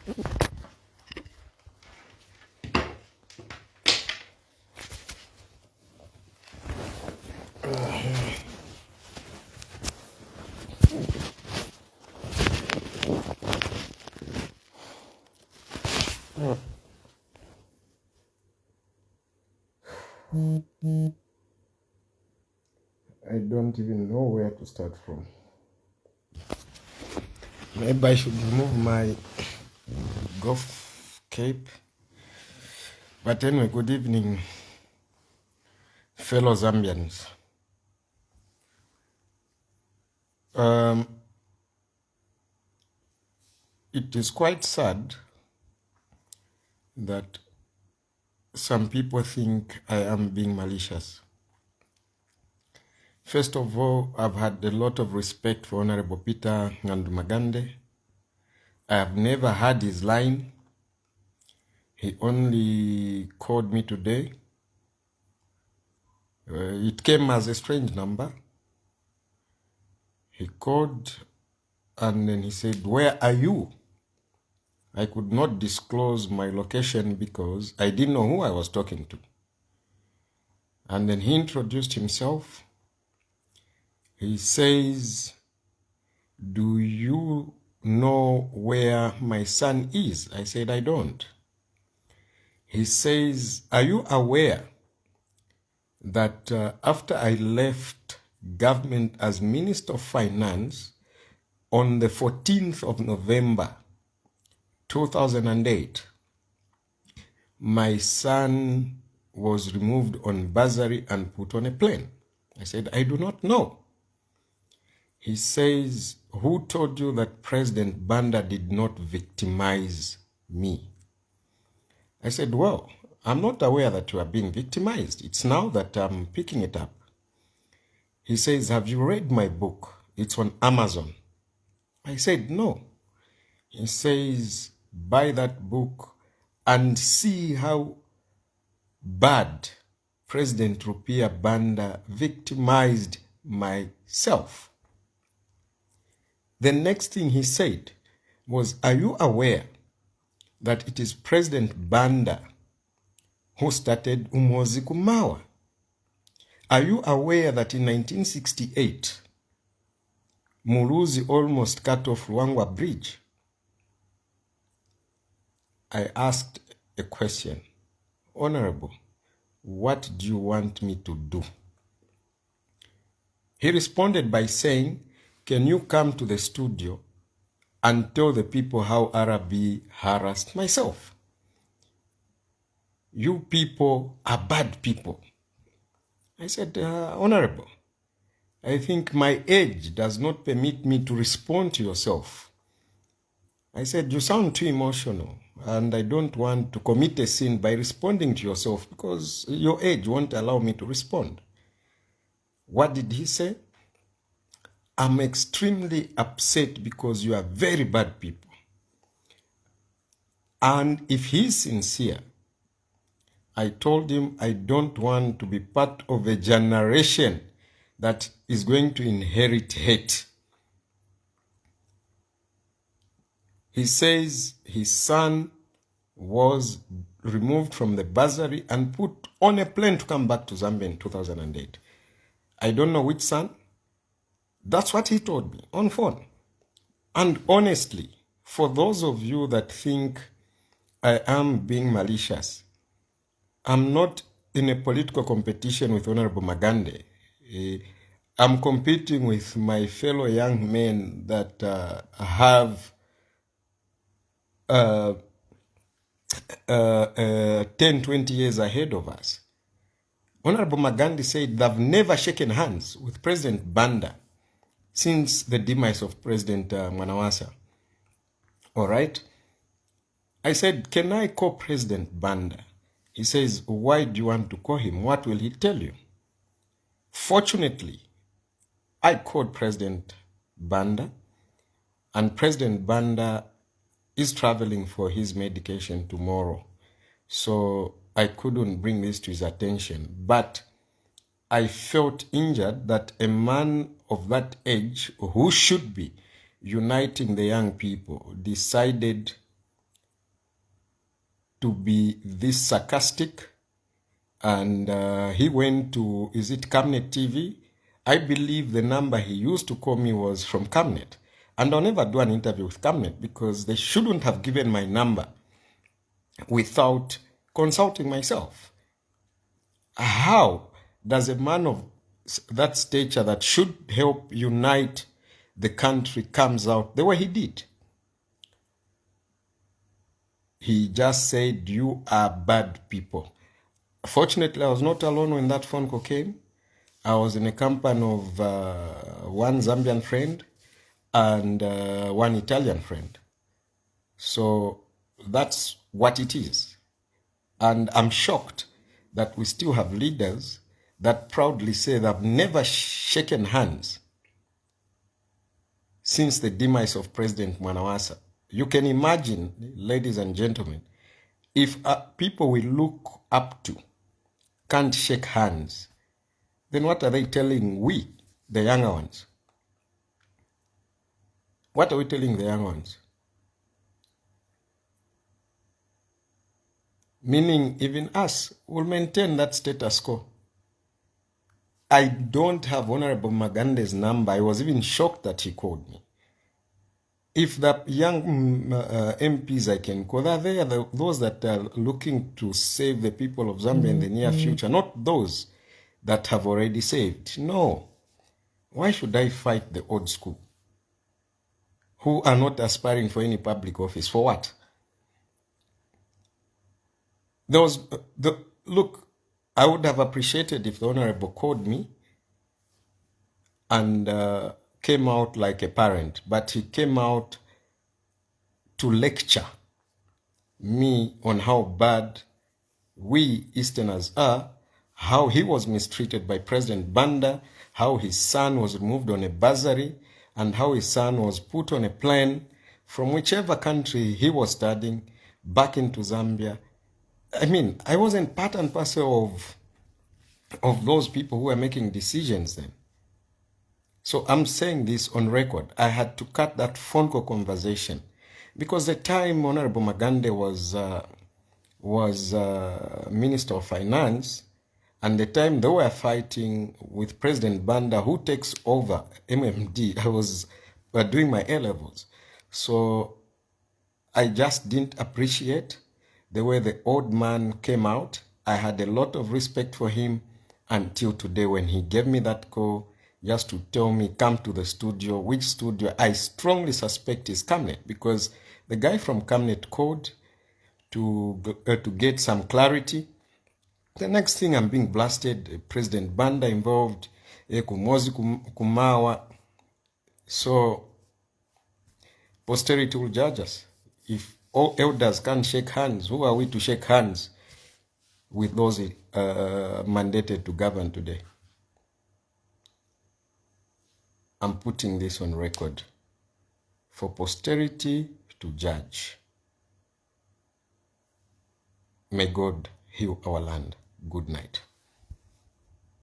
I don't even know where to start from. Maybe I should remove my golf cape. But anyway, good evening, fellow Zambians. It is quite sad that some people think I am being malicious. First of all, I've had a lot of respect for Honorable Peter Magande. I have never had his line. He only called me today. It came as a strange number. He called and then he said, "Where are you?" I could not disclose my location because I didn't know who I was talking to. And then he introduced himself. He says, "Do you know where my son is?" I said, "I don't." He says, "Are you aware that after I left government as Minister of Finance on the 14th of November 2008, my son was removed on bursary and put on a plane?" I said, "I do not know." He says, "Who told you that President Banda did not victimize me?" I said, "Well, I'm not aware that you are being victimized. It's now that I'm picking it up." He says, "Have you read my book? It's on Amazon." I said, "No." He says, "Buy that book and see how bad President Rupia Banda victimized myself." The next thing he said was, "Are you aware that it is President Banda who started Umozi Kumawa? Are you aware that in 1968, Muluzi almost cut off Ruangwa Bridge?" I asked a question, "Honorable, what do you want me to do?" He responded by saying, "Can you come to the studio and tell the people how Arabi harassed myself? You people are bad people." I said, "Honorable, I think my age does not permit me to respond to yourself." I said, "You sound too emotional, and I don't want to commit a sin by responding to yourself because your age won't allow me to respond." What did he say? "I'm extremely upset because you are very bad people." And if he's sincere, I told him I don't want to be part of a generation that is going to inherit hate. He says his son was removed from the bursary and put on a plane to come back to Zambia in 2008. I don't know which son. That's what he told me on phone. And honestly, for those of you that think I am being malicious, I'm not in a political competition with Honorable Magande. I'm competing with my fellow young men that have 10, 20 years ahead of us. Honorable Magande said they've never shaken hands with President Banda since the demise of President Mwanawasa. All right? I said, "Can I call President Banda?" He says, "Why do you want to call him? What will he tell you?" Fortunately, I called President Banda, and President Banda is traveling for his medication tomorrow. So I couldn't bring this to his attention. But I felt injured that a man of that age, who should be uniting the young people, decided to be this sarcastic. And he went to, is it Camnet TV? I believe the number he used to call me was from Camnet. And I'll never do an interview with Camnet because they shouldn't have given my number without consulting myself. How does a man of that stature that should help unite the country comes out the way he did? He just said, you are bad people. Fortunately, I was not alone when that phone call came. I was in a company of one Zambian friend and one Italian friend. So that's what it is. And I'm shocked that we still have leaders that proudly say they've never shaken hands since the demise of President Mwanawasa. You can imagine, ladies and gentlemen, if people we look up to can't shake hands, then what are they telling we, the younger ones? What are we telling the young ones? Meaning even us will maintain that status quo. I don't have Honorable Magande's number. I was even shocked that he called me. If the young MPs I can call, they are those that are looking to save the people of Zambia in the near future, not those that have already saved. No. Why should I fight the old school who are not aspiring for any public office? For what? There was, look, I would have appreciated if the Honorable called me and came out like a parent, but he came out to lecture me on how bad we Easterners are, how he was mistreated by President Banda, how his son was removed on a bursary, and how his son was put on a plane from whichever country he was studying back into Zambia. I mean, I wasn't part and parcel of those people who were making decisions then. So I'm saying this on record. I had to cut that phone call conversation because the time Honorable Magande was Minister of Finance, and the time they were fighting with President Banda, who takes over MMD, I was doing my A-levels. So I just didn't appreciate the way the old man came out. I had a lot of respect for him until today when he gave me that call just to tell me, come to the studio. Which studio? I strongly suspect is Camnet, because the guy from Camnet called to get some clarity. The next thing I'm being blasted, President Banda involved, Kumozi Kumawa. So posterity will judge us. If all elders can't shake hands, who are we to shake hands with those mandated to govern today? I'm putting this on record for posterity to judge. May God heal our land. Good night.